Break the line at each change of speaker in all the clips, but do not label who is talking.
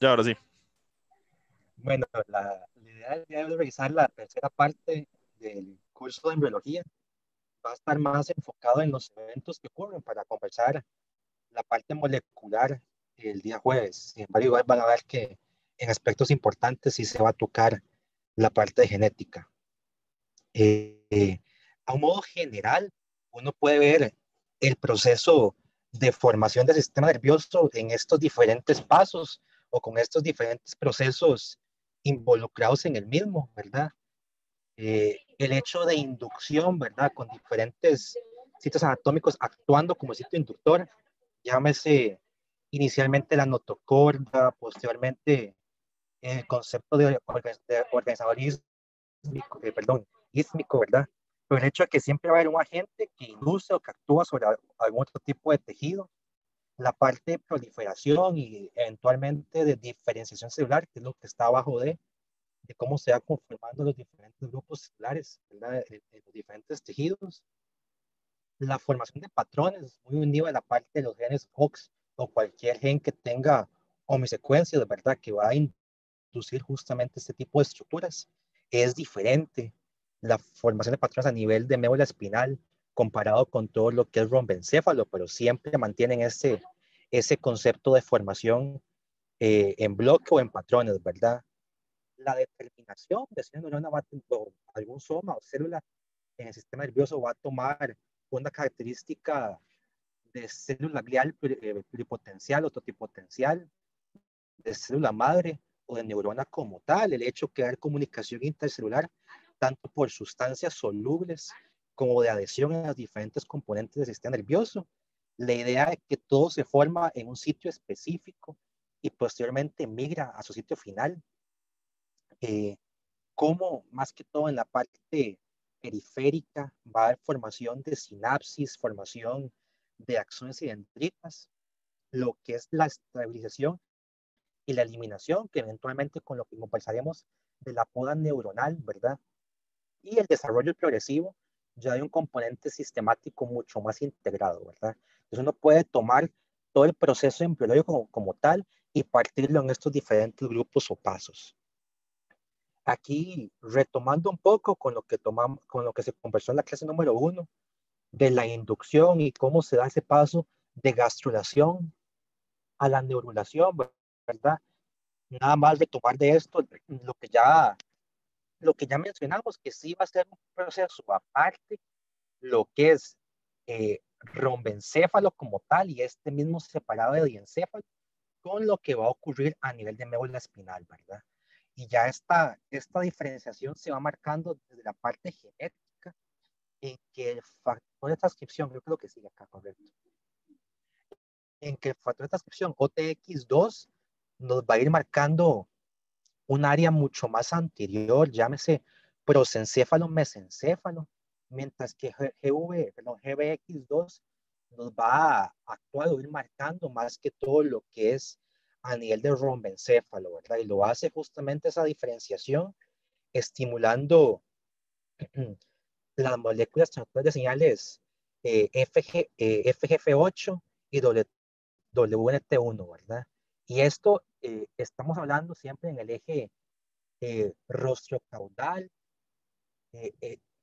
Ya, ahora sí.
Bueno, la idea del día de hoy es revisar la tercera parte del curso de embriología. Va a estar más enfocado en los eventos que ocurren para conversar la parte molecular el día jueves. Sin embargo, igual van a ver que en aspectos importantes sí se va a tocar la parte de genética. Eh, eh, a un modo general, uno puede ver el proceso de formación del sistema nervioso en estos diferentes pasos o con estos diferentes procesos involucrados en el mismo, ¿verdad? El hecho de inducción, ¿verdad? Con diferentes sitios anatómicos actuando como sitio inductor, llámese inicialmente la notocorda, posteriormente el concepto de organizadorismo, perdón, ísmico, ¿verdad? Pero el hecho de que siempre va a haber un agente que induce o que actúa sobre algún otro tipo de tejido, la parte de proliferación y eventualmente de diferenciación celular, que es lo que está abajo de cómo se va conformando los diferentes grupos celulares, ¿verdad? En los diferentes tejidos. La formación de patrones, muy unido a la parte de los genes OX o cualquier gen que tenga homosecuencias, ¿verdad? Que va a inducir justamente este tipo de estructuras. Es diferente la formación de patrones a nivel de médula espinal comparado con todo lo que es rombencéfalo, pero siempre mantienen ese concepto de formación en bloque o en patrones, ¿verdad? La determinación de si una neurona va a, o algún soma o célula en el sistema nervioso va a tomar una característica de célula glial pluripotencial o totipotencial, de célula madre o de neurona como tal, el hecho que hay comunicación intercelular tanto por sustancias solubles como de adhesión a los diferentes componentes del sistema nervioso. La idea es que todo se forma en un sitio específico y posteriormente migra a su sitio final. Eh, como más que todo en la parte periférica va a haber formación de sinapsis, formación de axones y dendritas, lo que es la estabilización y la eliminación, que eventualmente con lo que conversaremos de la poda neuronal, ¿verdad? Y el desarrollo progresivo ya hay un componente sistemático mucho más integrado, ¿verdad? Entonces uno puede tomar todo el proceso embriológico como tal y partirlo en estos diferentes grupos o pasos. Aquí, retomando un poco con lo que tomamos, con lo que se conversó en la clase número uno, de la inducción y cómo se da ese paso de gastrulación a la neurulación, ¿verdad? Nada más retomar de esto lo que ya mencionamos, que sí va a ser un proceso aparte, lo que es rombencéfalo como tal y este mismo separado de diencéfalo, con lo que va a ocurrir a nivel de médula espinal, ¿verdad? Y ya esta diferenciación se va marcando desde la parte genética, en que el factor de transcripción, yo creo que sigue acá, correcto, en que el factor de transcripción OTX2 nos va a ir marcando un área mucho más anterior, llámese prosencéfalo, mesencéfalo, mientras que perdón, GBX2 nos va a actuar o ir marcando más que todo lo que es a nivel de rombencéfalo, ¿verdad? Y lo hace justamente esa diferenciación, estimulando las moléculas transductoras de señales FGF8 y WNT1, ¿verdad? Y esto estamos hablando siempre en el eje rostro-caudal.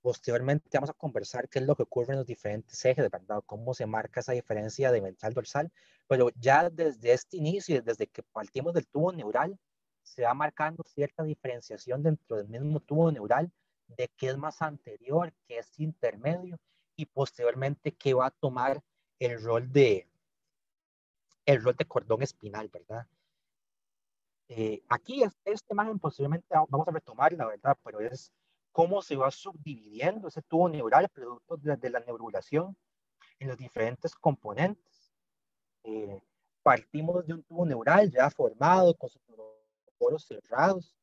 Posteriormente vamos a conversar qué es lo que ocurre en los diferentes ejes, ¿verdad? Cómo se marca esa diferencia de ventral dorsal. Pero ya desde este inicio, desde que partimos del tubo neural, se va marcando cierta diferenciación dentro del mismo tubo neural de qué es más anterior, qué es intermedio y posteriormente qué va a tomar el rol de, el rol de cordón espinal, ¿verdad? Aquí esta imagen posiblemente vamos a retomar, la verdad, pero es cómo se va subdividiendo ese tubo neural producto de la neurulación en los diferentes componentes. Eh, Partimos de un tubo neural ya formado con sus poros cerrados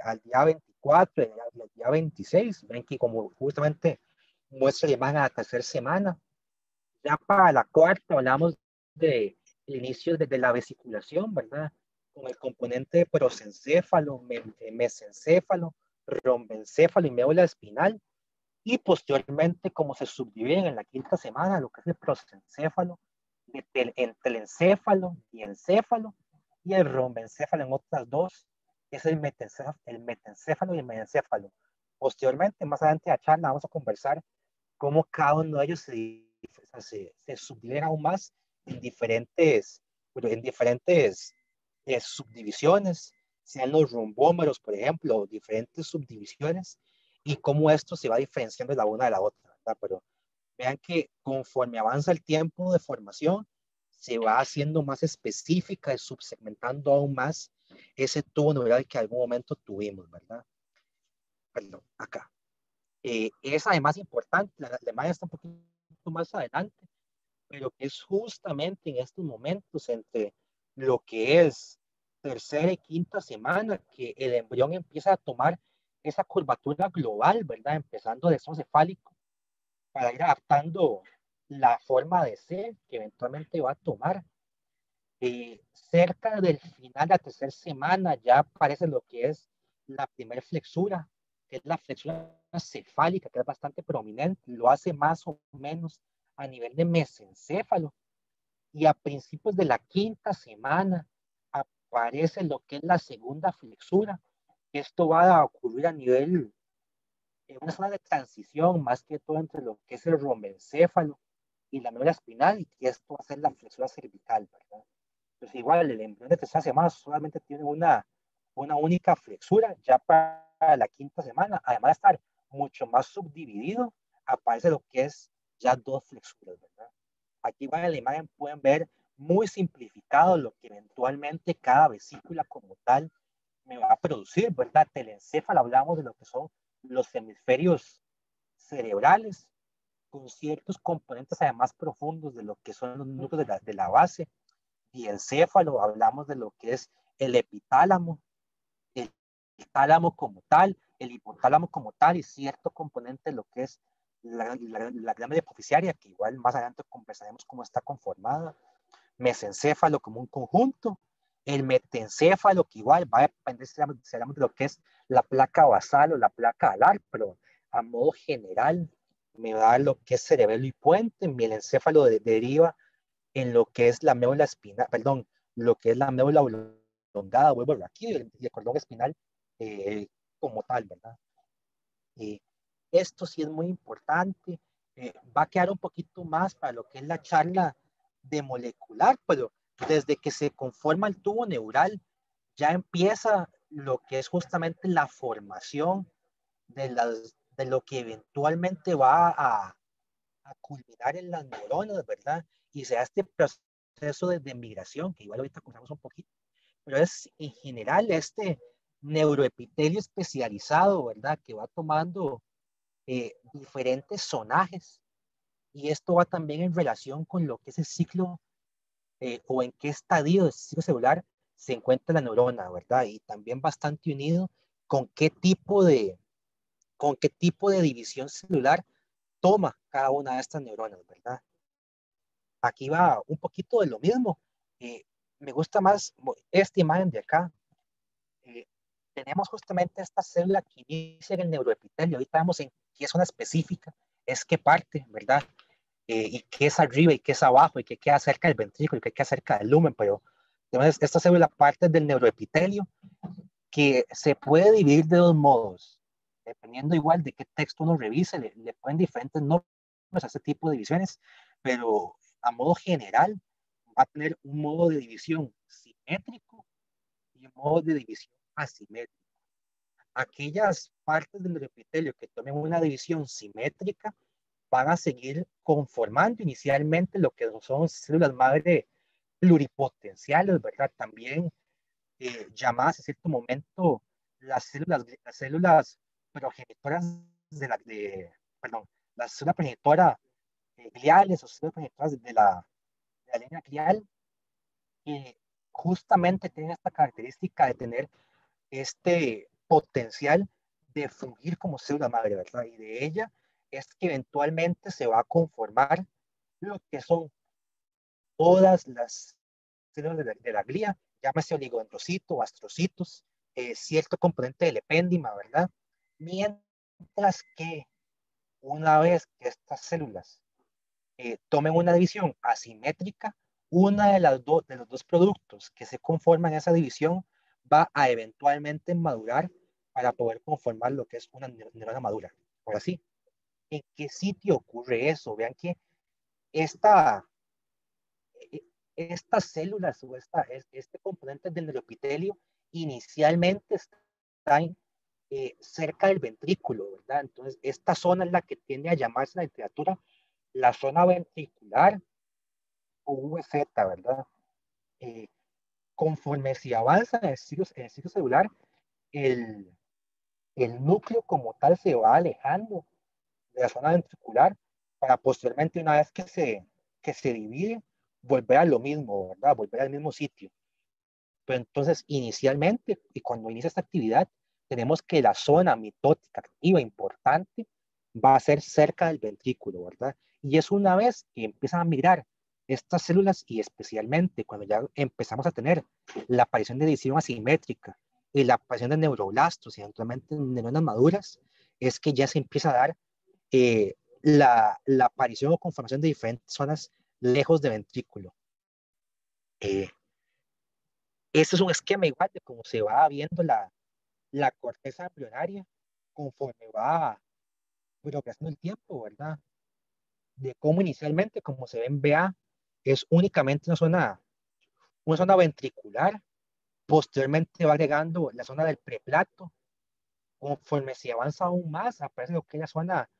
al día 24 y al día 26. Ven que como justamente muestra la imagen a la tercera semana. Ya para la cuarta hablamos de el inicio de la vesiculación, ¿verdad? Con el componente prosencéfalo, mesencéfalo, rombencéfalo y médula espinal. Y posteriormente, como se subdividen en la quinta semana, lo que es el prosencéfalo, en telencéfalo y encéfalo, y el rombencéfalo en otras dos, es el metencéfalo y el medencéfalo. Posteriormente, más adelante de la charla, vamos a conversar cómo cada uno de ellos se subdividen aún más en diferentes, bueno, en diferentes subdivisiones, sean los rombómeros, por ejemplo, diferentes subdivisiones, y cómo esto se va diferenciando la una de la otra, ¿verdad? Pero vean que conforme avanza el tiempo de formación, se va haciendo más específica y subsegmentando aún más ese tubo neural que en algún momento tuvimos, ¿verdad? Perdón, acá. Es además importante, la alemania está un poquito más adelante, pero que es justamente en estos momentos entre lo que es tercera y quinta semana que el embrión empieza a tomar esa curvatura global, ¿verdad? Empezando de cefálico para ir adaptando la forma de ser que eventualmente va a tomar. Cerca del final de la tercera semana ya aparece lo que es la primera flexura, que es la flexura cefálica, que es bastante prominente, lo hace más o menos a nivel de mesencéfalo. Y a principios de la quinta semana aparece lo que es la segunda flexura. Esto va a ocurrir a nivel, en una zona de transición, más que todo entre lo que es el rombencéfalo y la médula espinal, y que esto va a ser la flexura cervical, ¿verdad? Pues igual, el embrión de tercera semana solamente tiene una única flexura, ya para la quinta semana, además de estar mucho más subdividido, aparece lo que es ya dos flexuras, ¿verdad? Aquí va en la imagen, pueden ver muy simplificado lo que eventualmente cada vesícula como tal me va a producir, ¿verdad? Telencéfalo, hablamos de lo que son los hemisferios cerebrales, con ciertos componentes además profundos de lo que son los núcleos de la base, y encéfalo, hablamos de lo que es el epitálamo, el tálamo como tal, el hipotálamo como tal, y cierto componente de lo que es la glándula hipoficiaria, que igual más adelante conversaremos cómo está conformada, mesencéfalo como un conjunto, el metencéfalo, que igual va a depender si hablamos de lo que es la placa basal o la placa alar, pero a modo general me va a dar lo que es cerebelo y puente, mi encéfalo deriva en lo que es la médula espinal, perdón, lo que es la médula oblongada, vuelvo aquí, y el cordón espinal como tal, ¿verdad? Eh, Esto sí es muy importante. Va a quedar un poquito más para lo que es la charla de molecular, pero desde que se conforma el tubo neural, ya empieza lo que es justamente la formación de lo que eventualmente va a culminar en las neuronas, ¿verdad? Y se da este proceso de migración, que igual ahorita contamos un poquito, pero es en general este neuroepitelio especializado, ¿verdad? Que va tomando diferentes zonajes, y esto va también en relación con lo que es el ciclo o en qué estadio del ciclo celular se encuentra la neurona, ¿verdad? Y también bastante unido con con qué tipo de división celular toma cada una de estas neuronas, ¿verdad? Aquí va un poquito de lo mismo. Eh, Me gusta más esta imagen de acá. Eh, Tenemos justamente esta célula que inicia en el neuroepitelio. Ahorita vemos en qué zona específica es qué parte, ¿verdad? Y qué es arriba y qué es abajo y qué queda cerca del ventrículo y qué queda cerca del lumen. Pero tenemos esta célula parte del neuroepitelio que se puede dividir de dos modos. Dependiendo igual de qué texto uno revise, le ponen diferentes nombres a este tipo de divisiones, pero a modo general va a tener un modo de división simétrico y un modo de división asimétrico. Aquellas partes del epitelio que tomen una división simétrica van a seguir conformando inicialmente lo que son células madre pluripotenciales, ¿verdad? También llamadas en cierto momento las células progenitoras perdón, las células progenitoras gliales o células progenitoras de la línea glial, que justamente tienen esta característica de tener este potencial de fungir como célula madre, ¿verdad? Y de ella es que eventualmente se va a conformar lo que son todas las células de la glía, llámese oligodendrocito o astrocitos, cierto componente del epéndima, ¿verdad? Mientras que una vez que estas células tomen una división asimétrica, una de de los dos productos que se conforman esa división va a eventualmente madurar para poder conformar lo que es una neurona madura. Ahora sí, ¿en qué sitio ocurre eso? Vean que esta, estas células o este componente del neuroepitelio inicialmente están cerca del ventrículo, ¿verdad? Entonces, esta zona es la que tiende a llamarse en la literatura la zona ventricular o VZ, ¿verdad? Eh, Conforme se avanza en el ciclo celular, el, el núcleo como tal se va alejando de la zona ventricular para posteriormente, una vez que se divide, volver a lo mismo, ¿verdad? Volver al mismo sitio. Pero entonces, inicialmente, y cuando inicia esta actividad, tenemos que la zona mitótica activa importante va a ser cerca del ventrículo, ¿verdad? Y es una vez que empiezan a migrar estas células y especialmente cuando ya empezamos a tener la aparición de división asimétrica y la aparición de neuroblastos y eventualmente neuronas maduras, es que ya se empieza a dar la aparición o conformación de diferentes zonas lejos del ventrículo. Eh, Este es un esquema igual de cómo se va viendo la corteza embrionaria conforme va progresando el tiempo, ¿verdad? De cómo inicialmente, como se ve en BA, es únicamente una zona ventricular, posteriormente va agregando la zona del preplato, conforme se avanza aún más, aparece lo que es la zona,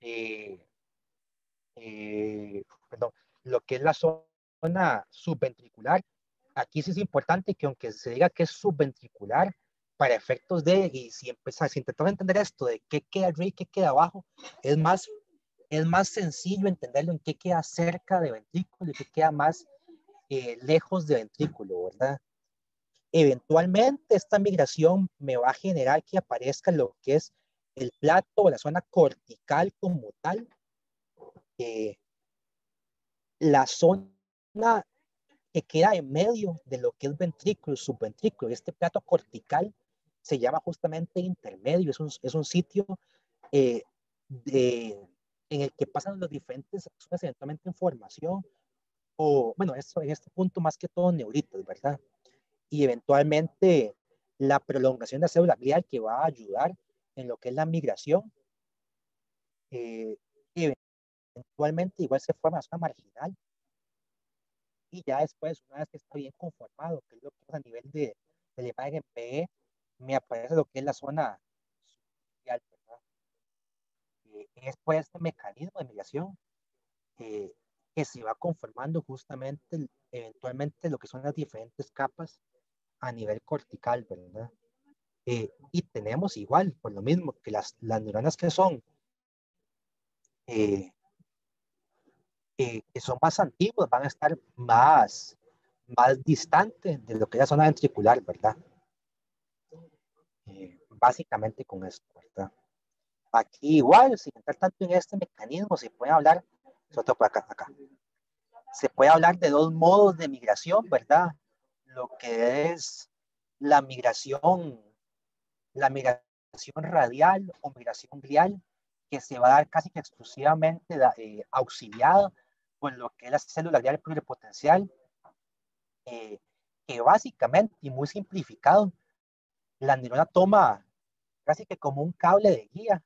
eh, perdón, lo que es la zona subventricular. Aquí sí es importante que aunque se diga que es subventricular, para efectos de, y si empezás, si intentamos entender esto de qué queda arriba y qué queda abajo, es más, es más sencillo entenderlo en qué queda cerca de ventrículo y qué queda más lejos de ventrículo, ¿verdad? Eventualmente esta migración me va a generar que aparezca lo que es el plato o la zona cortical como tal, eh, la zona que queda en medio de lo que es ventrículo y subventrículo. Este plato cortical se llama justamente intermedio, es un sitio eh, de, en el que pasan los diferentes zonas eventualmente en formación, o bueno, esto, en este punto más que todo neuritos, ¿verdad? Y eventualmente la prolongación de la célula glial que va a ayudar en lo que es la migración, eh, eventualmente igual se forma la zona marginal y ya después, una vez que está bien conformado, que es lo que es a nivel de la imagen PE, me aparece lo que es la zona superficial, ¿verdad? Es por este mecanismo de migración eh, que se va conformando justamente, eventualmente, lo que son las diferentes capas a nivel cortical, ¿verdad? Y tenemos igual, por lo mismo, que las neuronas eh, que son más antiguas van a estar más distantes de lo que es la zona ventricular, ¿verdad? Básicamente con esto, ¿verdad? Aquí igual, sin entrar tanto en este mecanismo, se puede hablar, sobre por acá, se puede hablar de dos modos de migración, ¿verdad? Lo que es la migración, la migración radial o migración glial, que se va a dar casi que exclusivamente auxiliada por lo que es la célula glial pluripotencial, eh, que básicamente, y muy simplificado, la neurona toma casi que como un cable de guía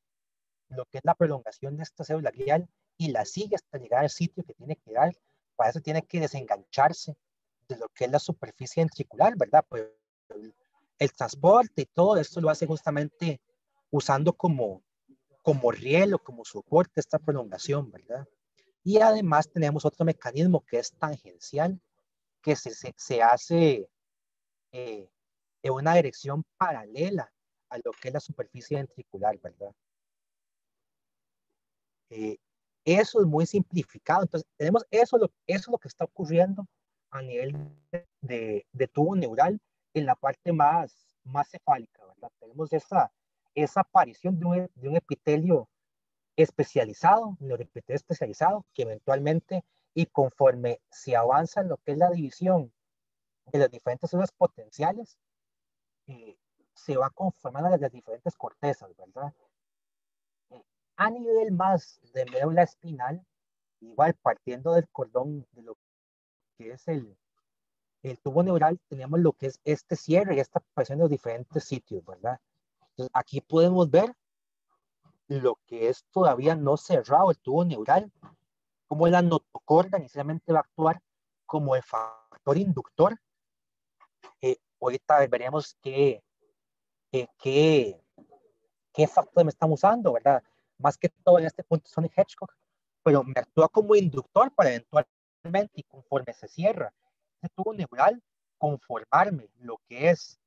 lo que es la prolongación de esta célula glial y la sigue hasta llegar al sitio que tiene que dar. Para eso tiene que desengancharse de lo que es la superficie ventricular, ¿verdad? Pues el transporte y todo esto lo hace justamente usando como riel o como soporte esta prolongación, ¿verdad? Y además tenemos otro mecanismo que es tangencial, que se hace eh, en una dirección paralela a lo que es la superficie ventricular, ¿verdad? Eh, Eso es muy simplificado. Entonces, tenemos eso es lo que está ocurriendo a nivel de tubo neural en la parte más cefálica, ¿verdad? Tenemos esa aparición de un epitelio especializado, un neuroepitelio especializado, que eventualmente, y conforme se avanza en lo que es la división de las diferentes células potenciales, eh, se va conformando las diferentes cortezas, ¿verdad? A nivel más de médula espinal, igual partiendo del cordón, de lo que es el tubo neural, tenemos lo que es este cierre y esta presión en los diferentes sitios, ¿verdad? Entonces, aquí podemos ver lo que es todavía no cerrado el tubo neural, cómo la notocorda inicialmente va a actuar como el factor inductor. Ahorita veremos qué, qué, qué factor me están usando, ¿verdad? Más que todo en este punto Sonic Hedgehog, pero me actúa como inductor para eventualmente, y conforme se cierra este tubo neural, conformarme lo que es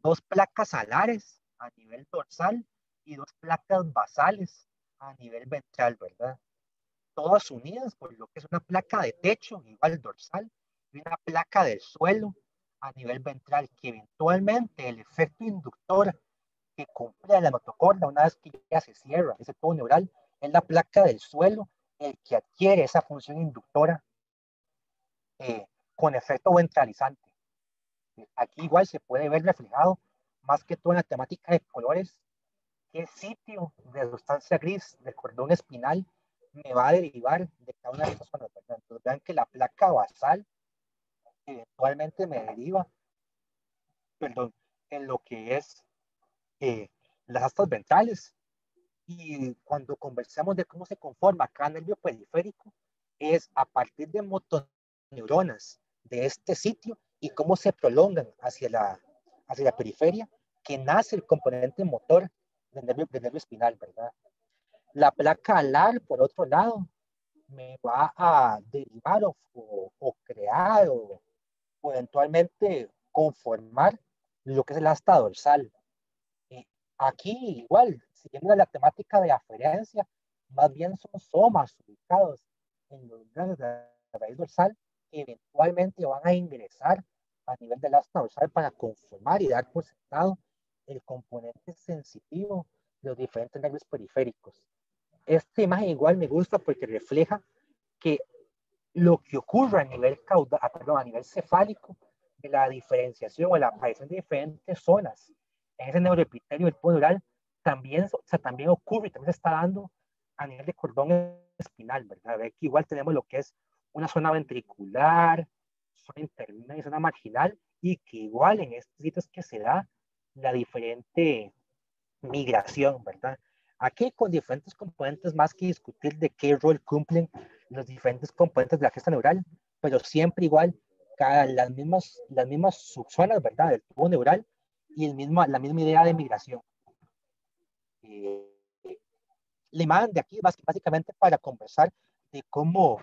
dos placas alares a nivel dorsal y dos placas basales a nivel ventral, ¿verdad? Todas unidas por lo que es una placa de techo, igual dorsal, y una placa del suelo a nivel ventral, que eventualmente el efecto inductor que cumple la notocorda una vez que ya se cierra ese tubo neural es la placa del suelo el que adquiere esa función inductora eh, con efecto ventralizante. Aquí igual se puede ver reflejado más que todo en la temática de colores qué sitio de sustancia gris del cordón espinal me va a derivar de cada una de estas zonas, ¿verdad? Entonces vean que la placa basal eventualmente me deriva, perdón, en lo que es eh, las astas ventrales. Y cuando conversamos de cómo se conforma cada nervio periférico, es a partir de motoneuronas de este sitio y cómo se prolongan hacia la periferia, que nace el componente motor del nervio espinal, ¿verdad? La placa alar, por otro lado, me va a derivar o crear o eventualmente conformar lo que es el asta dorsal. Y aquí igual, siguiendo la temática de aferencia, más bien son somas ubicados en los ganglios de la raíz dorsal que eventualmente van a ingresar a nivel del asta dorsal para conformar y dar por sentado el componente sensitivo de los diferentes nervios periféricos. Esta imagen igual me gusta porque refleja que lo que ocurre a nivel caudal, perdón, a nivel cefálico, de la diferenciación o la aparición de diferentes zonas en ese neuroepitelio del tubo neural, también, o sea, también ocurre y también se está dando a nivel de cordón espinal, ¿verdad? Ve que igual tenemos lo que es una zona ventricular, zona interna y zona marginal, y que igual en estos sitios que se da la diferente migración, ¿verdad? Aquí con diferentes componentes más que discutir de qué rol cumplen los diferentes componentes de la gesta neural, pero siempre igual las mismas subzonas, ¿verdad? Del tubo neural y la misma idea de migración. Eh, Le imagen de aquí básicamente para conversar de cómo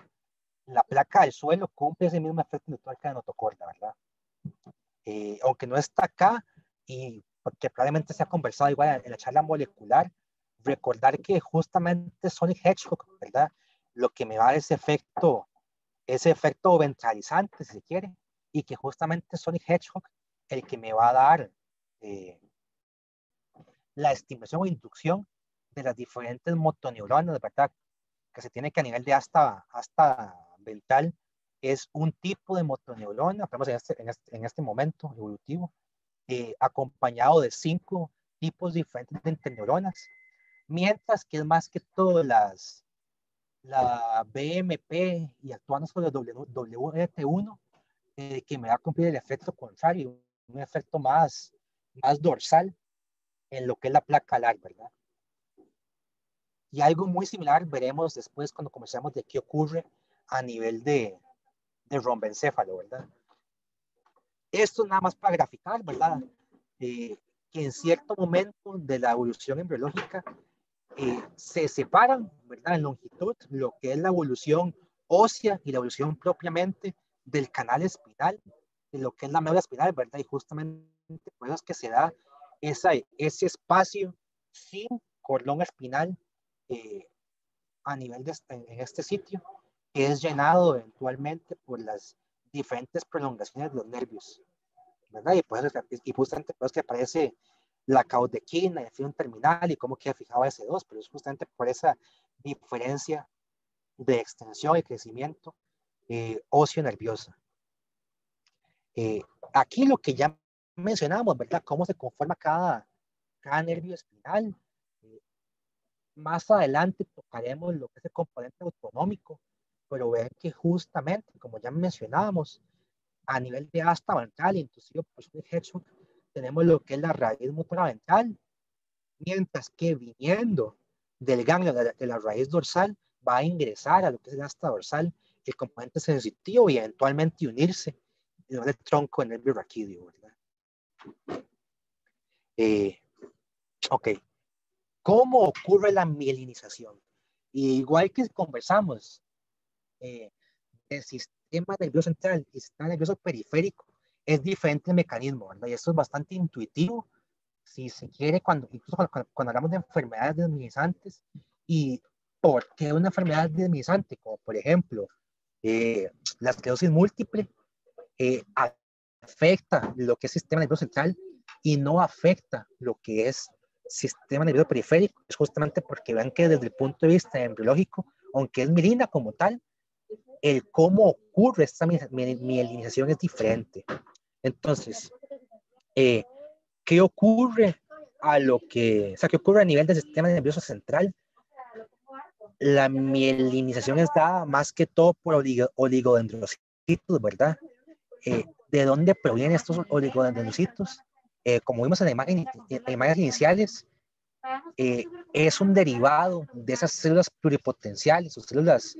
la placa del suelo cumple ese mismo efecto inductor que la notocorda, ¿verdad? Aunque no está acá y porque probablemente se ha conversado igual en la charla molecular, recordar que justamente Sonic Hedgehog, ¿verdad? Lo que me va a dar ese efecto ventralizante, si se quiere, y que justamente Sonic Hedgehog, el que me va a dar eh, la estimulación o inducción de las diferentes motoneuronas, ¿verdad? Que se tiene que a nivel de hasta ventral es un tipo de motoneurona, estamos en este momento evolutivo, acompañado de 5 tipos diferentes de interneuronas, mientras que es más que todo la BMP y actuando sobre WRT1, que me va a cumplir el efecto contrario, un efecto más dorsal en lo que es la placa alar, ¿verdad? Y algo muy similar veremos después cuando comencemos de qué ocurre a nivel de rombencéfalo, ¿verdad? Esto nada más para graficar, ¿verdad? Que en cierto momento de la evolución embriológica se separan, ¿verdad? En longitud, lo que es la evolución ósea y la evolución propiamente del canal espinal, de lo que es la médula espinal, ¿verdad? Y justamente por eso es que se da ese espacio sin cordón espinal eh, a nivel en este sitio, que es llenado eventualmente por las diferentes prolongaciones de los nervios, ¿verdad? Y justamente pues que aparece la caudequina, el filo terminal y cómo queda fijado ese 2, pero es justamente por esa diferencia de extensión y crecimiento óseo nerviosa. Eh, Aquí lo que ya mencionamos, ¿verdad? Cómo se conforma cada nervio espinal. Eh, Más adelante tocaremos lo que es el componente autonómico, pero vean que justamente, como ya mencionábamos, a nivel de asta ventral, inclusive pues, un hedgehog, tenemos lo que es la raíz motora ventral, mientras que viniendo del ganglio de la raíz dorsal va a ingresar a lo que es el asta dorsal, el componente sensitivo y eventualmente unirse en el tronco del nervio raquídeo, ¿verdad? Ok, ¿cómo ocurre la mielinización? Y igual que conversamos, el sistema nervioso central y el sistema nervioso periférico es diferente el mecanismo, ¿verdad? Y esto es bastante intuitivo, si se quiere, incluso cuando hablamos de enfermedades desmielinizantes y por qué una enfermedad desmielinizante, como por ejemplo la esclerosis múltiple, afecta lo que es sistema nervioso central y no afecta lo que es sistema nervioso periférico, es justamente porque vean que desde el punto de vista embriológico, aunque es mielina como tal, el cómo ocurre esta mielinización es diferente. Entonces, ¿qué ocurre qué ocurre a nivel del sistema nervioso central? La mielinización es dada más que todo por oligodendrocitos, ¿verdad? ¿De dónde provienen estos oligodendrocitos? Como vimos en imágenes iniciales, es un derivado de esas células pluripotenciales o células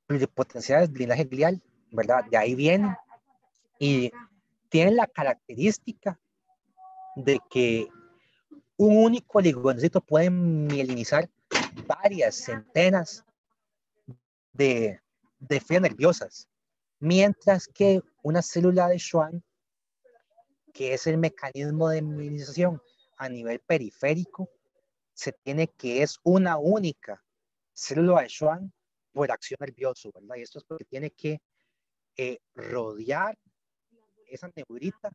pluripotenciales de linaje glial, ¿verdad? De ahí vienen y tienen la característica de que un único oligodendrocito puede mielinizar varias centenas de fibras nerviosas, mientras que una célula de Schwann, que es el mecanismo de mielinización a nivel periférico, se tiene que es una única célula de Schwann por acción nerviosa, ¿verdad? Y esto es porque tiene que rodear esa neurita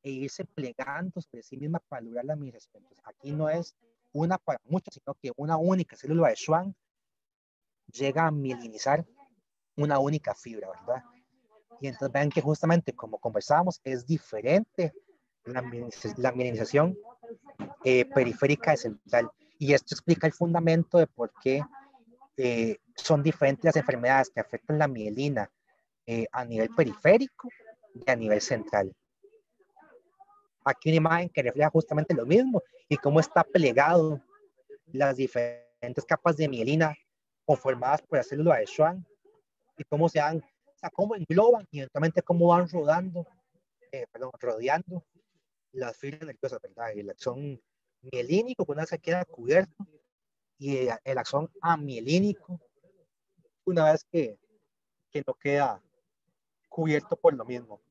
e irse plegando sobre sí misma para lograr la mielinización. Entonces, aquí no es una para muchas, sino que una única célula de Schwann llega a mielinizar una única fibra, ¿verdad? Y entonces vean que justamente como conversábamos, es diferente la mielinización periférica de central. Y esto explica el fundamento de por qué son diferentes las enfermedades que afectan la mielina a nivel periférico y a nivel central. Aquí una imagen que refleja justamente lo mismo y cómo está plegado las diferentes capas de mielina conformadas por la célula de Schwann y cómo se dan, o sea, cómo engloban y eventualmente cómo van rodeando las fibras nerviosas, ¿verdad? El axón mielínico, una vez que queda cubierto, y el axón amielínico, una vez que no queda cubierto por lo mismo.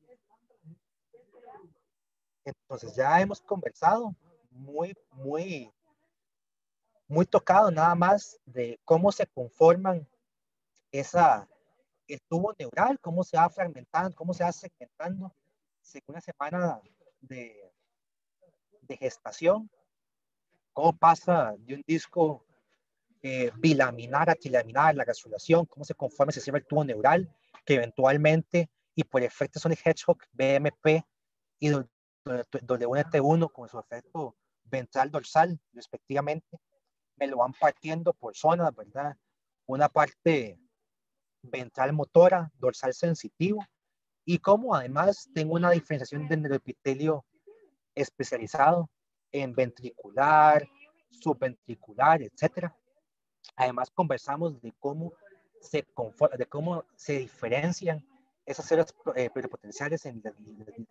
Entonces ya hemos conversado muy tocado nada más de cómo se conforman el tubo neural, cómo se va fragmentando, cómo se va segmentando según la semana de, de gestación, cómo pasa de un disco bilaminar a trilaminar, la gastrulación, cómo se conforma, se cierra el tubo neural, que eventualmente, y por efecto Sonic Hedgehog, BMP y WNT1 con su efecto ventral dorsal, respectivamente, me lo van partiendo por zonas, ¿verdad? Una parte ventral motora, dorsal sensitivo, y como además tengo una diferenciación de neuroepitelio especializado en ventricular, subventricular, etcétera. Además conversamos de cómo se diferencian esas células pluripotenciales en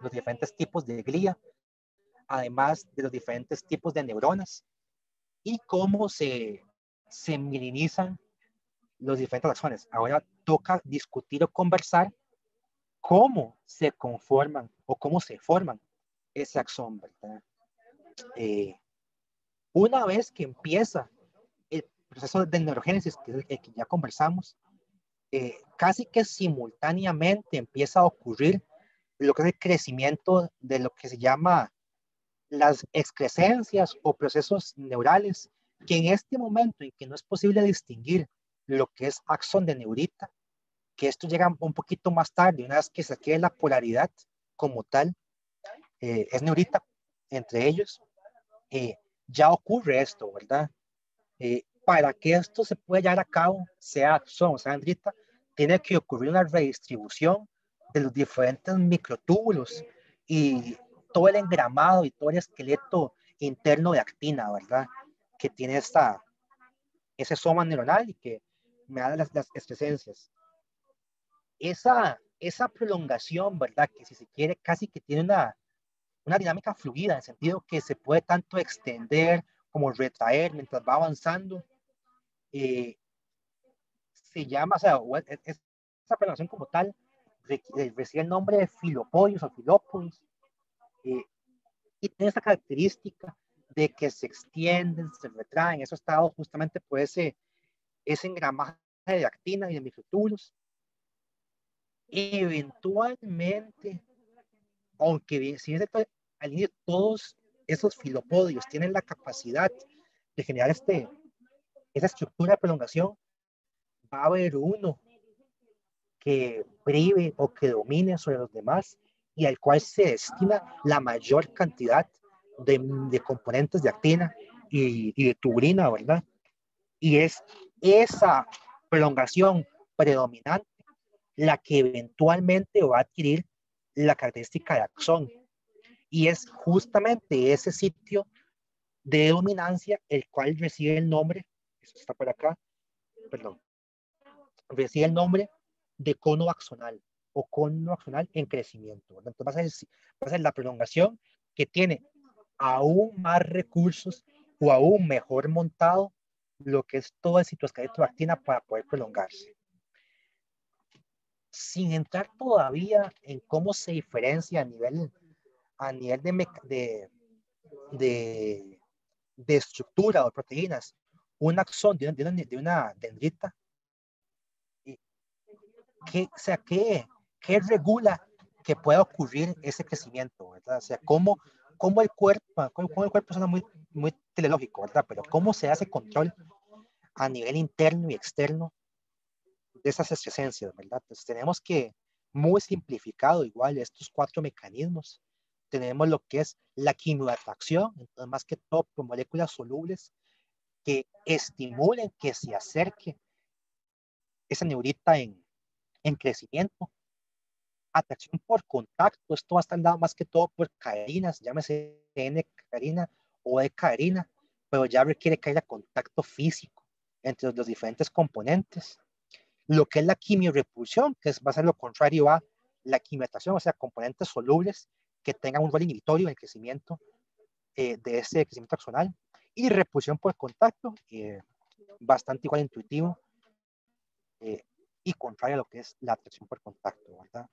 los diferentes tipos de glía, además de los diferentes tipos de neuronas y cómo se mielinizan los diferentes axones. Ahora toca discutir o conversar cómo se conforman o cómo se forman ese axón, ¿verdad? Eh, una vez que empieza el proceso de neurogénesis, que es el que ya conversamos, casi que simultáneamente empieza a ocurrir lo que es el crecimiento de lo que se llama las excrescencias o procesos neurales, que en este momento en que no es posible distinguir lo que es axón de neurita, que esto llega un poquito más tarde, una vez que se adquiere la polaridad como tal, es neurita entre ellos, ya ocurre esto, ¿verdad? para que esto se pueda llevar a cabo, sea axón o sea dendrita, tiene que ocurrir una redistribución de los diferentes microtúbulos y todo el engramado y todo el esqueleto interno de actina, ¿verdad? Que tiene ese soma neuronal y que me da las excrescencias. Esa prolongación, ¿verdad? Que si se quiere, casi que tiene una dinámica fluida, en el sentido que se puede tanto extender como retraer mientras va avanzando. Eh, Se llama, o sea, esa prolongación como tal recibe el nombre de filopodios o filópodos, eh, y tiene esta característica de que se extienden, se retraen, eso está dado justamente por ese engramaje de actina y de microtúbulos. Eventualmente, aunque bien, si es al inicio todos esos filopodios tienen la capacidad de generar esa estructura de prolongación, va a haber uno que prive o que domine sobre los demás y al cual se destina la mayor cantidad de componentes de actina y de tubulina, ¿verdad? Y es esa prolongación predominante la que eventualmente va a adquirir la característica de axón. Y es justamente ese sitio de dominancia el cual recibe el nombre, esto está por acá, perdón, recibe el nombre de cono axonal o cono axonal en crecimiento. ¿Verdad? Entonces va a ser la prolongación que tiene aún más recursos o aún mejor montado lo que es todo el citoesqueleto de actina para poder prolongarse. Sin entrar todavía en cómo se diferencia a nivel de estructura o proteínas un axón de una dendrita, ¿qué regula que pueda ocurrir ese crecimiento, ¿verdad? O sea, cómo el cuerpo suena muy teleológico, ¿verdad? Pero cómo se hace control a nivel interno y externo de esas excrescencias, ¿verdad? Entonces tenemos que, muy simplificado igual, estos 4 mecanismos. Tenemos lo que es la quimioatracción, entonces más que todo por moléculas solubles que estimulen que se acerque esa neurita en crecimiento. Atracción por contacto, esto va a estar dado más que todo por cadeninas, llámese N-cadenina o E-cadenina, pero ya requiere que haya contacto físico entre los diferentes componentes. Lo que es la quimiorepulsión, que va a ser lo contrario a la quimiotracción, o sea, componentes solubles que tengan un rol inhibitorio en el crecimiento de ese crecimiento axonal. Y repulsión por contacto, bastante igual intuitivo, y contrario a lo que es la atracción por contacto, ¿verdad?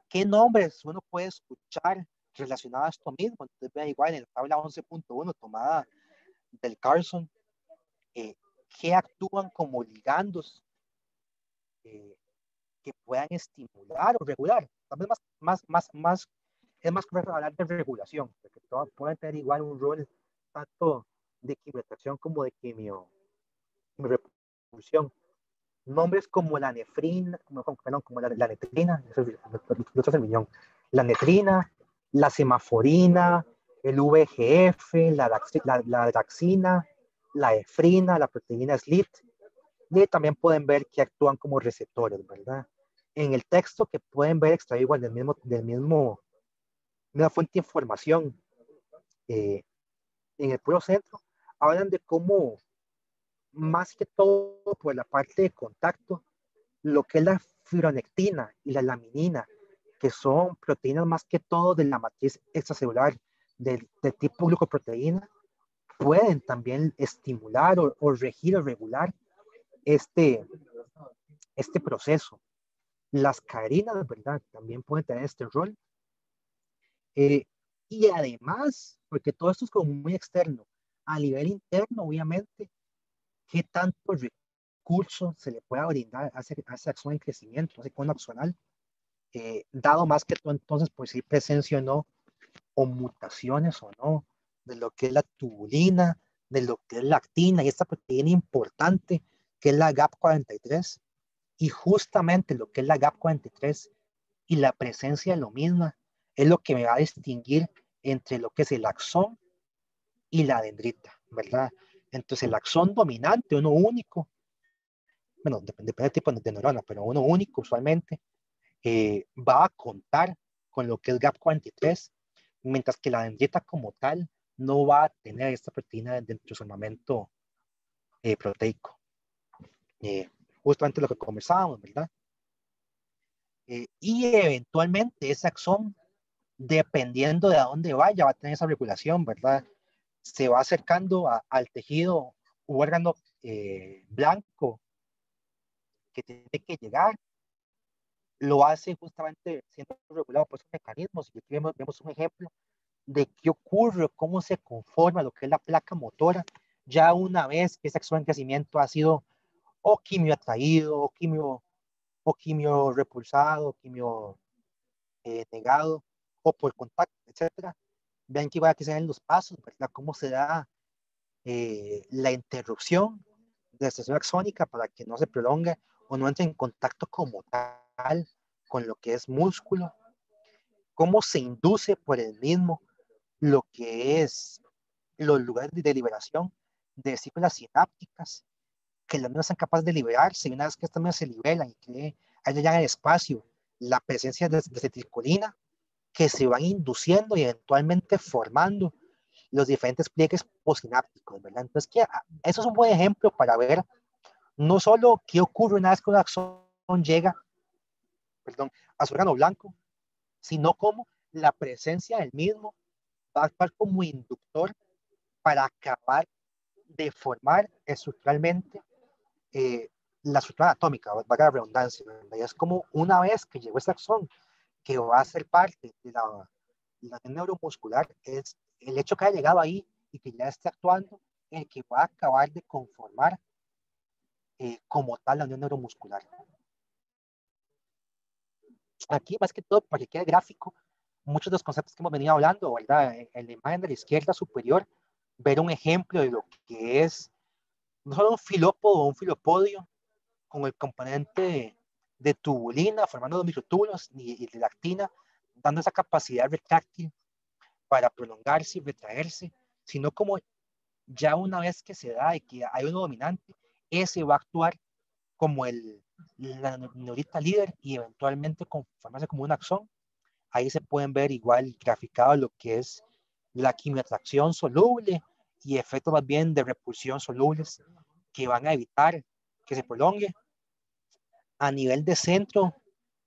¿Qué nombres uno puede escuchar relacionado a esto mismo? Entonces, vea igual en la tabla 11.1 tomada del Carlson, que actúan como ligandos que puedan estimular o regular. También es más correcto hablar de regulación, porque pueden tener igual un rol tanto de quimiotracción como de quimiorepulsión. Nombres como la nefrina, como la netrina, eso es el millón, la netrina, la semaforina, el VGF, la daxina, la efrina, la proteína SLIT, y también pueden ver que actúan como receptores, ¿verdad? En el texto que pueden ver extraído igual una fuente de información, en el puro centro, hablan de cómo, más que todo por la parte de contacto, lo que es la fibronectina y la laminina, que son proteínas más que todo de la matriz extracelular de tipo glucoproteína, pueden también estimular o regir o regular este, este proceso. Las carinas, ¿verdad? También pueden tener este rol. Eh, y además, porque todo esto es como muy externo, a nivel interno, obviamente, ¿qué tanto recurso se le pueda brindar a ese axón en crecimiento, ese cono axonal? Dado más que todo entonces, pues si presencia o no, o mutaciones o no, de lo que es la tubulina, de lo que es la actina y esta proteína importante que es la GAP43, y justamente lo que es la GAP43 y la presencia de lo misma es lo que me va a distinguir entre lo que es el axón y la dendrita, ¿verdad? Entonces el axón dominante, uno único, bueno, depende del tipo de neurona, pero uno único usualmente, va a contar con lo que es GAP43, mientras que la dendrita como tal no va a tener esta proteína dentro de su armamento proteico. Justamente lo que conversábamos, ¿verdad? Y eventualmente ese axón, dependiendo de a dónde vaya, va a tener esa regulación, ¿verdad? Se va acercando al tejido u órgano blanco que tiene que llegar, lo hace justamente siendo regulado por esos mecanismos. Y aquí vemos un ejemplo de qué ocurre, cómo se conforma lo que es la placa motora, ya una vez que ese axón en crecimiento ha sido o quimio atraído, o quimio repulsado, o quimio negado, o por contacto, etcétera. Vean que aquí se ven los pasos, ¿verdad? Cómo se da la interrupción de la estación axónica para que no se prolongue o no entre en contacto como tal con lo que es músculo, cómo se induce por el mismo lo que es los lugares de liberación de vesículas sinápticas, que las mismas son capaces de liberarse y una vez que estas mismas se liberan y que haya ya en el espacio la presencia de acetilcolina, que se van induciendo y eventualmente formando los diferentes pliegues postsinápticos, ¿verdad? Entonces, eso es un buen ejemplo para ver no solo qué ocurre una vez que un axón llega, perdón, a su órgano blanco, sino cómo la presencia del mismo va a actuar como inductor para acabar de formar estructuralmente la estructura anatómica, valga la redundancia, ¿verdad? Y es como una vez que llegó este axón, que va a ser parte de la neuromuscular, es el hecho que haya llegado ahí y que ya esté actuando, el que va a acabar de conformar como tal la unión neuromuscular. Aquí, más que todo, para que quede gráfico, muchos de los conceptos que hemos venido hablando, ¿verdad? En la imagen de la izquierda superior, ver un ejemplo de lo que es no solo un filópodo o un filopodio, con el componente de tubulina formando los microtúbulos y de lactina, dando esa capacidad retráctil para prolongarse y retraerse, sino como ya una vez que se da y que hay uno dominante, ese va a actuar como la neurita líder y eventualmente conformarse como un axón. Ahí se pueden ver igual graficado lo que es la quimioatracción soluble y efectos más bien de repulsión solubles que van a evitar que se prolongue. A nivel de centro,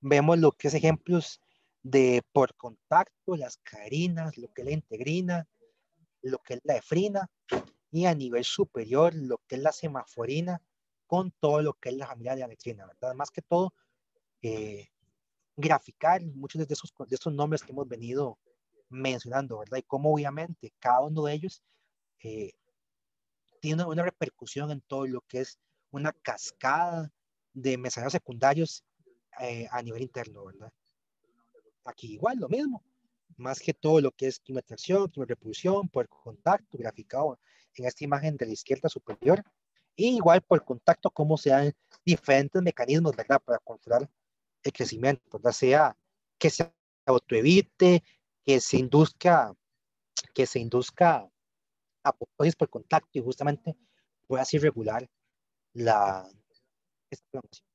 vemos lo que es ejemplos de por contacto, las carinas, lo que es la integrina, lo que es la efrina, y a nivel superior, lo que es la semaforina, con todo lo que es la familia de la letrina, ¿verdad? Más que todo, eh, graficar muchos de estos nombres que hemos venido mencionando, ¿verdad? Y cómo obviamente cada uno de ellos eh, tiene una repercusión en todo lo que es una cascada de mensajeros secundarios a nivel interno, ¿verdad? Aquí igual lo mismo, más que todo lo que es quimiotracción, quimiorepulsión, por contacto, graficado en esta imagen de la izquierda superior, y igual por contacto cómo se dan diferentes mecanismos, ¿verdad? Para controlar el crecimiento, ¿verdad? Sea que se autoevite, que se induzca, que se induzca apoptosis por contacto y justamente pueda así regular la esta inflamación.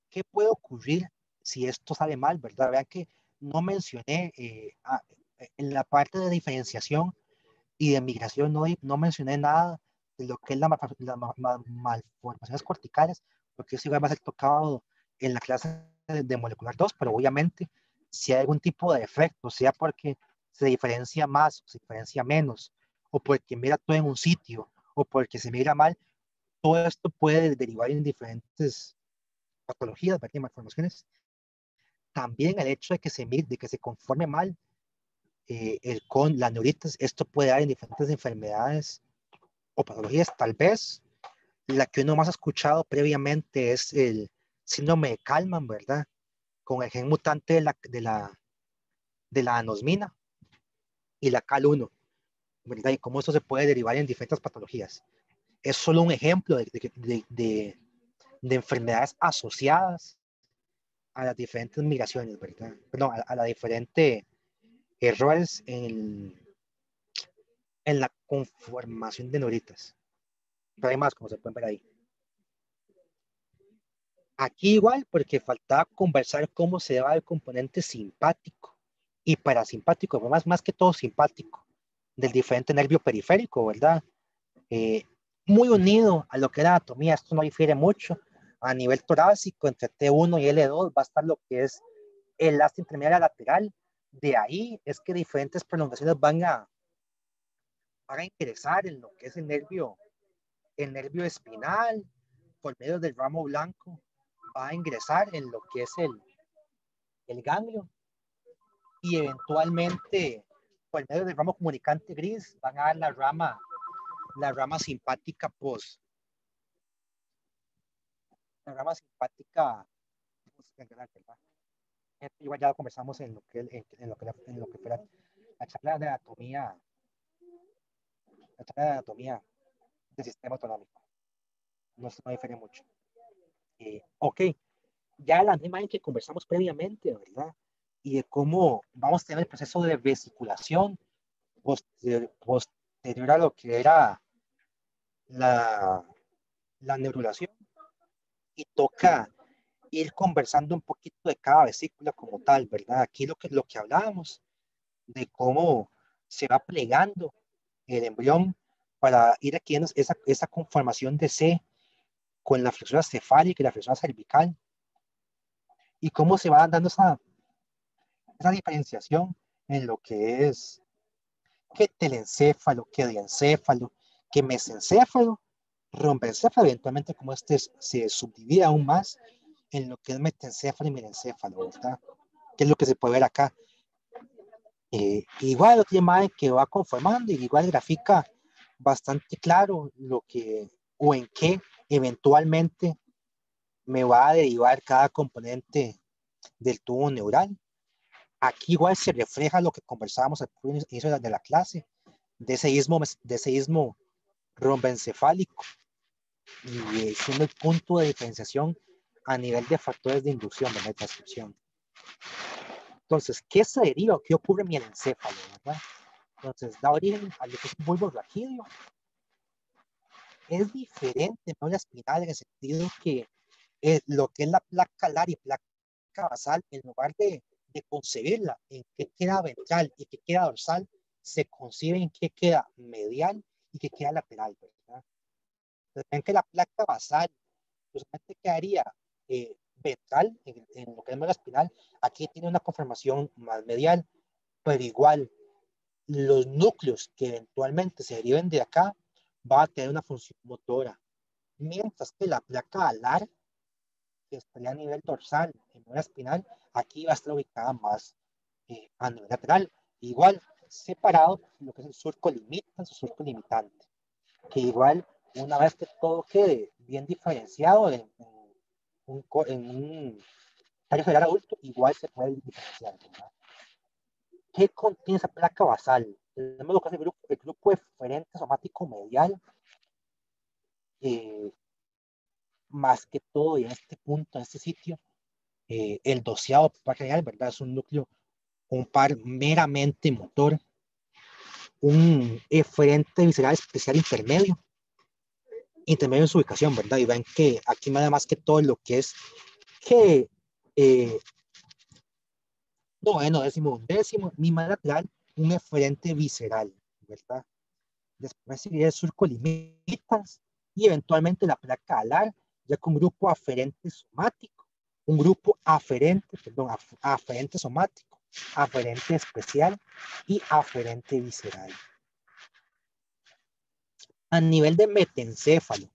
¿Qué puede ocurrir si esto sale mal, verdad? Vean que no mencioné en la parte de diferenciación y de migración, no mencioné nada de lo que es malformaciones corticales, porque eso igual va a ser tocado en la clase de molecular 2, pero obviamente si hay algún tipo de efecto, sea porque se diferencia más, o se diferencia menos, o porque mira todo en un sitio, o porque se mira mal, todo esto puede derivar en diferentes patologías, malformaciones. También el hecho de que se conforme mal con la neuritis, esto puede dar en diferentes enfermedades o patologías. Tal vez la que uno más ha escuchado previamente es el síndrome de Kalman, ¿verdad? Con el gen mutante de la anosmina y la CAL1, ¿verdad? Y cómo esto se puede derivar en diferentes patologías. Es solo un ejemplo de enfermedades asociadas a las diferentes migraciones, ¿verdad? Perdón, a las diferentes errores en la conformación de neuritas. Pero hay más, como se pueden ver ahí. Aquí igual, porque faltaba conversar cómo se daba el componente simpático y parasimpático, más que todo simpático, del diferente nervio periférico, ¿verdad? Eh, Muy unido a lo que era anatomía, esto no difiere mucho. A nivel torácico, entre T1 y L2 va a estar lo que es el asta intermedia lateral. De ahí es que diferentes prolongaciones van a ingresar en lo que es el nervio espinal, por medio del ramo blanco, va a ingresar en lo que es el ganglio y eventualmente por medio del ramo comunicante gris van a dar la rama simpática la rama simpática, igual ya lo conversamos en lo que, en lo que fue la charla de anatomía, la charla de anatomía del sistema autonómico. No difiere mucho. Ok, ya la imagen que conversamos previamente, ¿verdad? Y de cómo vamos a tener el proceso de vesiculación posterior a lo que era la, la neurulación y toca ir conversando un poquito de cada vesícula como tal, ¿verdad? Aquí lo que hablábamos de cómo se va plegando el embrión para ir adquiriendo esa conformación de C con la flexura cefálica y la flexura cervical y cómo se va dando esa diferenciación en lo que es que telencéfalo, que diencéfalo, que mesencéfalo, rombencéfalo, eventualmente como se subdivide aún más en lo que es metencéfalo y menencéfalo, ¿verdad? Que es lo que se puede ver acá. Igual otro imagen que va conformando y igual grafica bastante claro lo que o en qué eventualmente me va a derivar cada componente del tubo neural. Aquí igual se refleja lo que conversábamos al inicio de la clase, de ese istmo rombencefálico y siendo el punto de diferenciación a nivel de factores de inducción, de transcripción. Entonces, ¿qué se deriva? ¿Qué ocurre en el encéfalo? ¿Verdad? Entonces, da origen a lo que es un bulbo raquídeo. Es diferente, ¿no? La espinal en el sentido que lo que es la placa alar y placa basal, en lugar de concebirla en qué queda ventral y qué queda dorsal, se concibe en qué queda medial y qué queda lateral, ¿verdad? Entonces, ven que la placa basal justamente quedaría ventral en lo que es la espinal. Aquí tiene una conformación más medial, pero igual los núcleos que eventualmente se deriven de acá va a tener una función motora, mientras que la placa alar, que estaría a nivel dorsal en una espinal, aquí va a estar ubicada más a nivel lateral, igual separado lo que es el surco limitante, su surco limitante, que igual una vez que todo quede bien diferenciado en un tallo cerebral adulto, igual se puede diferenciar, ¿verdad? ¿Qué contiene esa placa basal? Tenemos lo que es el grupo eferente somático medial, eh, más que todo, y en este punto, en este sitio, el doceavo par real, ¿verdad? Es un núcleo, un par meramente motor, un eferente visceral especial intermedio en su ubicación, ¿verdad? Y ven que aquí nada más que todo lo que es que eh, noveno, décimo, misma lateral, un eferente visceral, ¿verdad? Después seguiría el surco limitas y eventualmente la placa alar, ya con un grupo aferente somático, un grupo aferente, perdón, aferente somático, aferente especial y aferente visceral. A nivel de metencéfalo,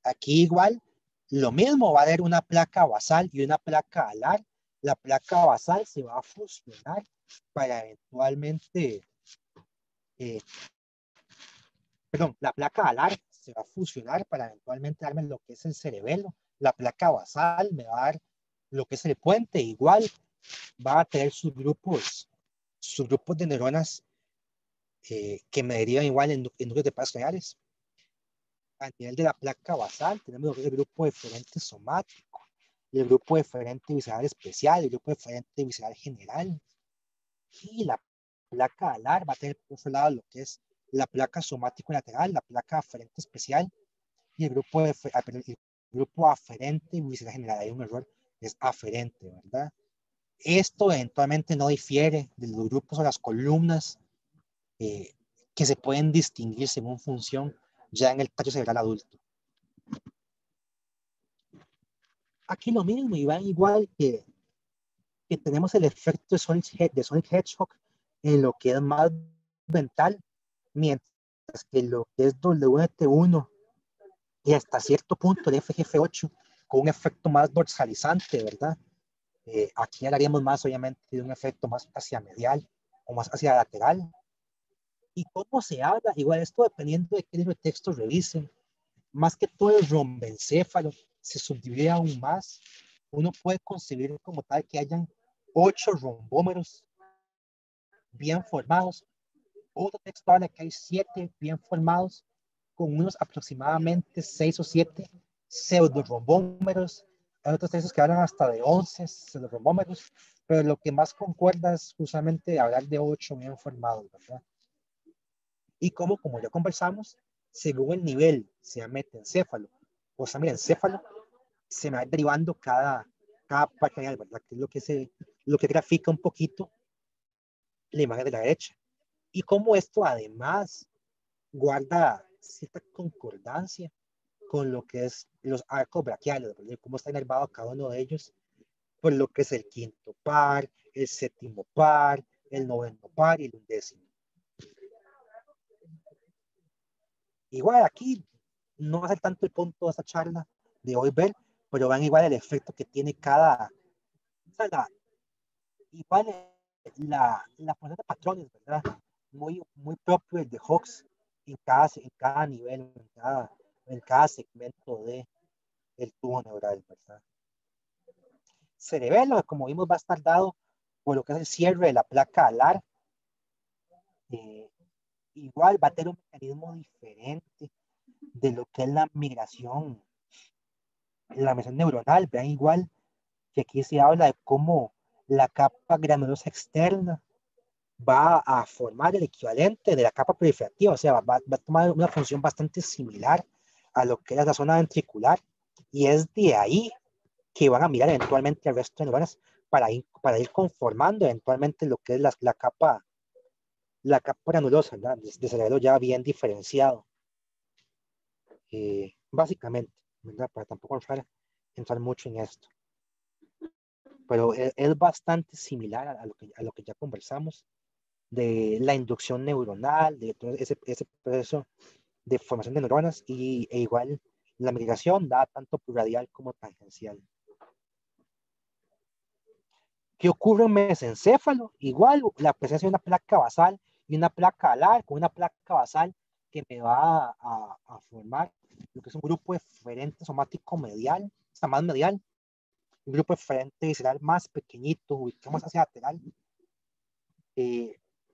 aquí igual lo mismo, va a haber una placa basal y una placa alar. La placa basal se va a fusionar para eventualmente eh, perdón, la placa alar se va a fusionar para eventualmente darme lo que es el cerebelo. La placa basal me va a dar lo que es el puente. Igual va a tener sus grupos de neuronas que me derivan igual en núcleos de pares reales. A nivel de la placa basal tenemos lo que es el grupo eferente somático, el grupo eferente visceral especial, el grupo eferente visceral general. Y la placa alar va a tener por otro lado lo que es la placa somático lateral, la placa aferente especial y el grupo aferente visceral general. Hay un error, es aferente, ¿verdad? Esto eventualmente no difiere de los grupos o las columnas eh, que se pueden distinguir según función ya en el tallo cerebral adulto. Aquí lo mismo, y van igual que tenemos el efecto de Sonic Hedgehog en lo que es más ventral, mientras que lo que es WT1 y hasta cierto punto el FGF8 con un efecto más dorsalizante, ¿verdad? Aquí hablaríamos más, obviamente, de un efecto más hacia medial o más hacia lateral. ¿Y cómo se habla? Igual esto dependiendo de qué libro de texto revisen. Más que todo el rombencéfalo se subdivide aún más. Uno puede concebir como tal que hayan 8 rombómeros bien formados. Otro texto habla que hay 7 bien formados, con unos aproximadamente 6 o 7 pseudorrombómeros. Hay otros textos que hablan hasta de 11 pseudorrombómeros, pero lo que más concuerda es justamente hablar de 8 bien formados, ¿verdad? Y como ya conversamos, según el nivel, sea metencéfalo o encéfalo, se me va derivando cada parte real, ¿verdad? Que es lo que grafica un poquito la imagen de la derecha. Y como esto además guarda cierta concordancia con lo que es los arcos braquiales, ¿verdad? Cómo está inervado cada uno de ellos, por lo que es el quinto par, el séptimo par, el noveno par y el undécimo. Igual aquí no va a ser tanto el punto de esta charla de hoy ver, pero van igual el efecto que tiene o sea, igual la formación de patrones, ¿verdad? Muy propio de Hawks en cada nivel, en cada segmento del tubo neural, ¿verdad? Cerebelo, como vimos, va a estar dado por lo que es el cierre de la placa alar. Eh, Igual va a tener un mecanismo diferente de lo que es la migración neuronal. Vean igual que aquí se habla de cómo la capa granulosa externa va a formar el equivalente de la capa proliferativa, o sea, va a tomar una función bastante similar a lo que es la zona ventricular, y es de ahí que van a mirar eventualmente el resto de neuronas para ir conformando eventualmente lo que es la capa granulosa, ¿verdad? De cerebro ya bien diferenciado, básicamente, ¿verdad? Para tampoco entrar mucho en esto. Pero es bastante similar a lo que ya conversamos de la inducción neuronal, de todo ese proceso de formación de neuronas e igual la migración da tanto por radial como tangencial. ¿Qué ocurre en mesencéfalo? Igual la presencia de una placa basal y una placa alar con una placa basal que me va a formar lo que es un grupo eferente somático medial, o sea, más medial, un grupo eferente visceral más pequeñito, ubicamos hacia lateral.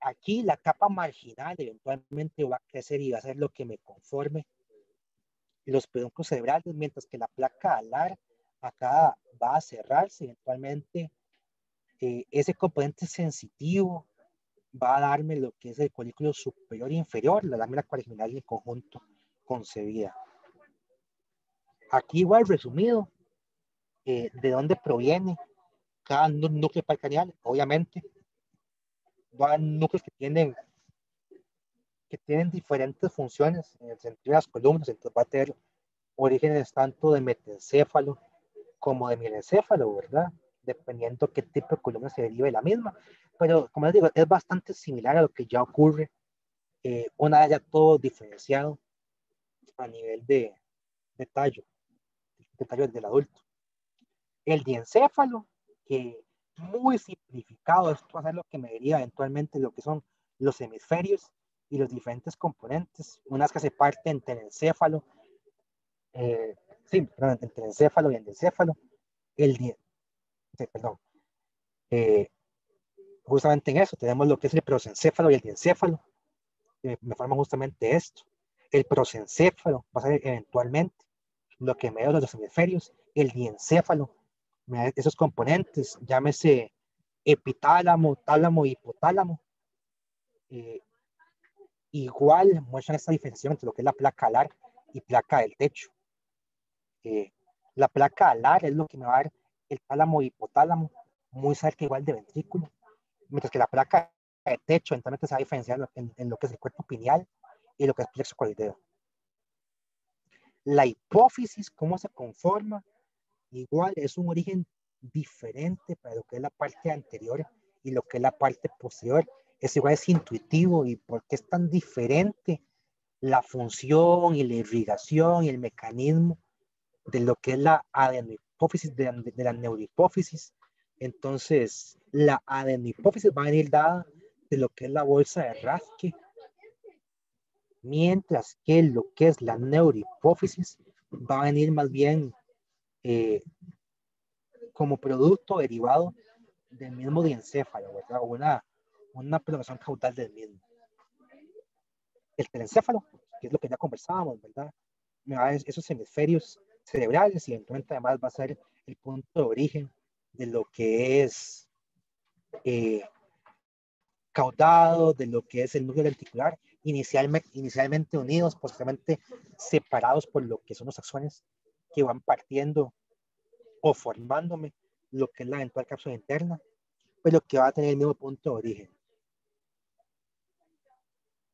Aquí la capa marginal eventualmente va a crecer y va a ser lo que me conforme los pedunclos cerebrales, mientras que la placa alar acá va a cerrarse eventualmente. Ese componente sensitivo va a darme lo que es el colículo superior e inferior, la lámina cuadrigeminal en conjunto concebida. Aquí igual resumido, de dónde proviene cada núcleo parcanial, obviamente, van núcleos que tienen diferentes funciones en el sentido de las columnas, entonces va a tener orígenes tanto de metencéfalo como de mielencéfalo, ¿verdad? Dependiendo qué tipo de columna se derive de la misma. Pero, como les digo, es bastante similar a lo que ya ocurre una vez ya todo diferenciado a nivel de tallo del adulto. El diencéfalo, que muy simplificado, esto va a ser lo que me diría eventualmente lo que son los hemisferios y los diferentes componentes, unas que se parten entre el encéfalo, sí, perdón, entre el encéfalo y el diencéfalo, sí, perdón, eh, justamente en eso tenemos lo que es el prosencéfalo y el diencéfalo, que me forman justamente esto. El prosencéfalo va a ser eventualmente lo que me da los hemisferios, el diencéfalo, me da esos componentes, llámese epitálamo, tálamo, hipotálamo, eh, igual muestran esta diferenciación entre lo que es la placa alar y placa del techo. La placa alar es lo que me va a dar el tálamo y hipotálamo muy cerca igual de ventrículo, mientras que la placa de techo eventualmente se va a diferenciar en lo que es el cuerpo pineal y lo que es plexo coidedo. La hipófisis, cómo se conforma, igual es un origen diferente para lo que es la parte anterior y lo que es la parte posterior. Es igual, es intuitivo. ¿Y por qué es tan diferente la función y la irrigación y el mecanismo de lo que es la adenohipófisis, de la neurohipófisis? Entonces, la adenohipófisis va a venir dada de lo que es la bolsa de Rathke, mientras que lo que es la neurohipófisis va a venir más bien eh, como producto derivado del mismo diencéfalo, ¿verdad? Una prolongación caudal del mismo. El telencéfalo, que es lo que ya conversábamos, ¿verdad? Me va a dar esos hemisferios cerebrales y eventualmente además va a ser el punto de origen de lo que es eh, caudado, de lo que es el núcleo lenticular, inicialmente unidos, posteriormente separados por lo que son los axones que van partiendo o formándome lo que es la eventual cápsula interna, pero que va a tener el mismo punto de origen.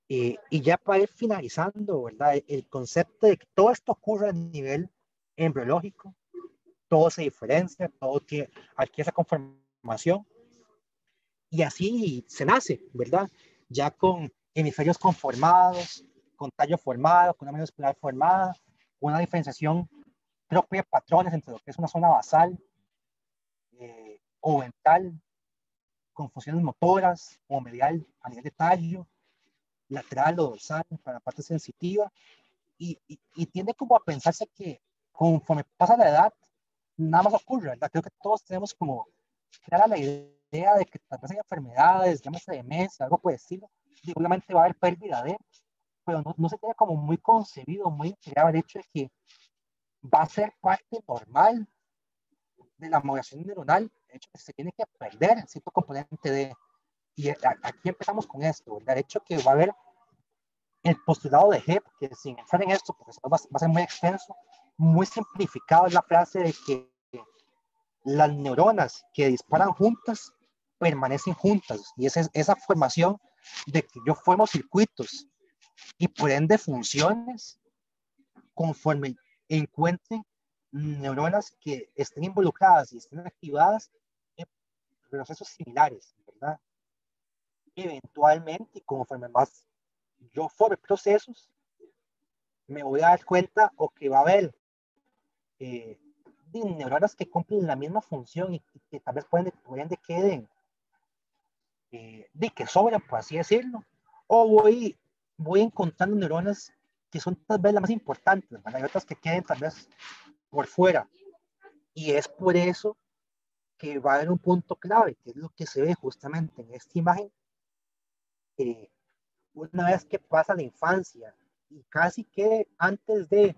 Y ya para ir finalizando, ¿verdad? El concepto de que todo esto ocurre a nivel embriológico, todo se diferencia, todo tiene aquí esa conformación, y así se nace, ¿verdad? Ya con hemisferios conformados, con tallo formado, con una media espiral formada, una diferenciación propia de patrones entre lo que es una zona basal o ventral, con funciones motoras o medial a nivel de tallo, lateral o dorsal para la parte sensitiva, y tiende como a pensarse que conforme pasa la edad, nada más ocurre, ¿verdad? Creo que todos tenemos como clara la idea de que tal vez hay enfermedades, llámese demencia, algo por el estilo, y obviamente va a haber pérdida de, pero no se tiene como muy concebido, muy integrado el hecho de que va a ser parte normal de la modulación neuronal, el hecho de que se tiene que perder cierto componente de, y aquí empezamos con esto, ¿verdad? El hecho que va a haber el postulado de Hebb, que sin entrar en esto, porque va a ser muy extenso, muy simplificado, es la frase de que las neuronas que disparan juntas permanecen juntas, y esa formación de que yo formo circuitos y por ende funciones conforme encuentre neuronas que estén involucradas y estén activadas en procesos similares, ¿verdad? Eventualmente, conforme más yo forme procesos, me voy a dar cuenta o que va a haber eh, neuronas que cumplen la misma función y que tal vez pueden de queden de que sobran, por así decirlo, o voy encontrando neuronas que son tal vez las más importantes, ¿verdad? Hay otras que queden tal vez por fuera, y es por eso que va a haber un punto clave, que es lo que se ve justamente en esta imagen, eh, una vez que pasa la infancia y casi que antes de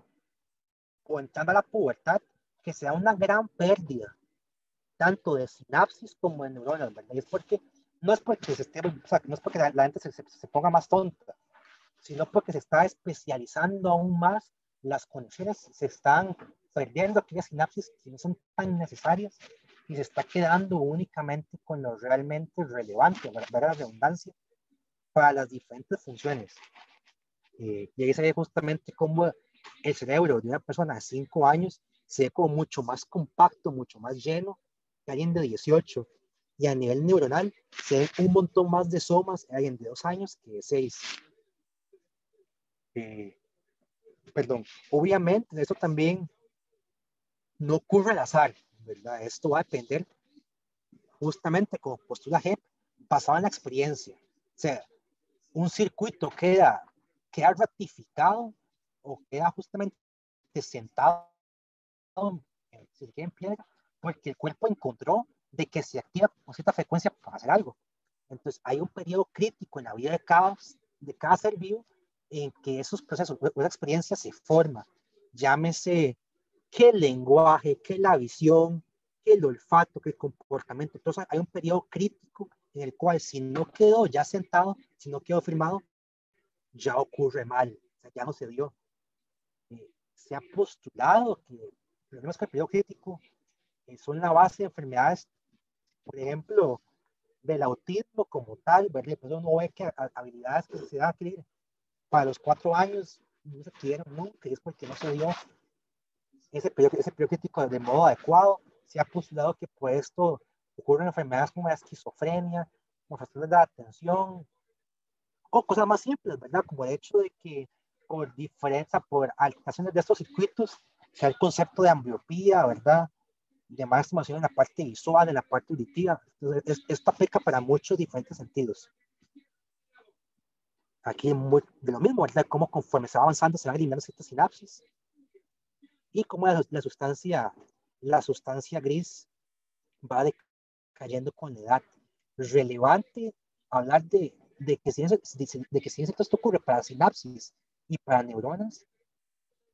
o entrando a la pubertad, que se da una gran pérdida tanto de sinapsis como de neuronas, ¿verdad? Y es porque, no es porque se esté, o sea, no es porque la gente se ponga más tonta, sino porque se está especializando aún más, las conexiones se están perdiendo aquellas sinapsis que no son tan necesarias y se está quedando únicamente con lo realmente relevante, la redundancia, para las diferentes funciones. Y ahí se ve justamente cómo el cerebro de una persona de 5 años se ve como mucho más compacto, mucho más lleno que alguien de 18. Y a nivel neuronal se ven un montón más de somas en alguien de 2 años que de 6. Perdón, obviamente esto también no ocurre al azar, ¿verdad? Esto va a depender justamente, como postula Hebb, basado en la experiencia. O sea, un circuito queda ratificado o queda justamente sentado se queda en piedra porque el cuerpo encontró de que se activa con cierta frecuencia para hacer algo. Entonces hay un periodo crítico en la vida de cada ser vivo en que esos procesos, esa experiencia se forma. Llámese que el lenguaje, que la visión, que el olfato, que el comportamiento. Entonces hay un periodo crítico en el cual si no quedó ya sentado, si no quedó firmado, ya ocurre mal, o sea, ya no se dio. Se ha postulado que los problemas con el periodo crítico son la base de enfermedades, por ejemplo, del autismo como tal, ¿verdad? Pues uno ve que habilidades que se dan a adquirir para los 4 años no se adquirieron nunca, y es porque no se dio ese periodo crítico de modo adecuado. Se ha postulado que por esto ocurren enfermedades como la esquizofrenia, como trastornos de la atención, o cosas más simples, ¿verdad? Como el hecho de que por diferencia, por alteraciones de estos circuitos, sea el concepto de ambliopía, ¿verdad? De más estimación en la parte visual, en la parte auditiva. Entonces, esto aplica para muchos diferentes sentidos. Aquí de lo mismo, ¿verdad? Cómo conforme se va avanzando se van eliminando ciertas sinapsis y cómo la sustancia gris va decayendo con la edad. Relevante hablar de que si esto ocurre para sinapsis y para neuronas,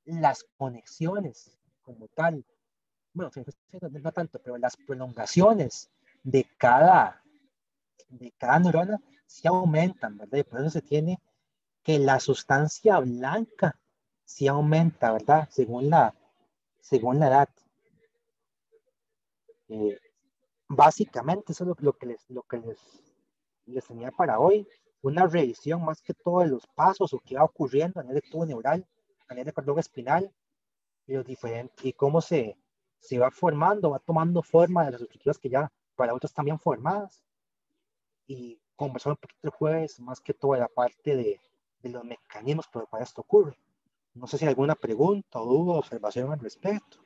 las conexiones como tal, bueno, no tanto, pero las prolongaciones de cada neurona sí aumentan, ¿verdad? Y por eso se tiene que la sustancia blanca sí aumenta, ¿verdad? Según la edad. Eh, Básicamente, eso es lo que les tenía para hoy. Una revisión más que todo de los pasos o qué va ocurriendo a nivel de tubo neural, a nivel de cordón espinal y los diferentes, y cómo se va formando, va tomando forma de las estructuras que ya para otros también formadas. Y conversar un poquito el jueves, más que todo de la parte de los mecanismos por los cuales esto ocurre. No sé si hay alguna pregunta o duda o observación al respecto.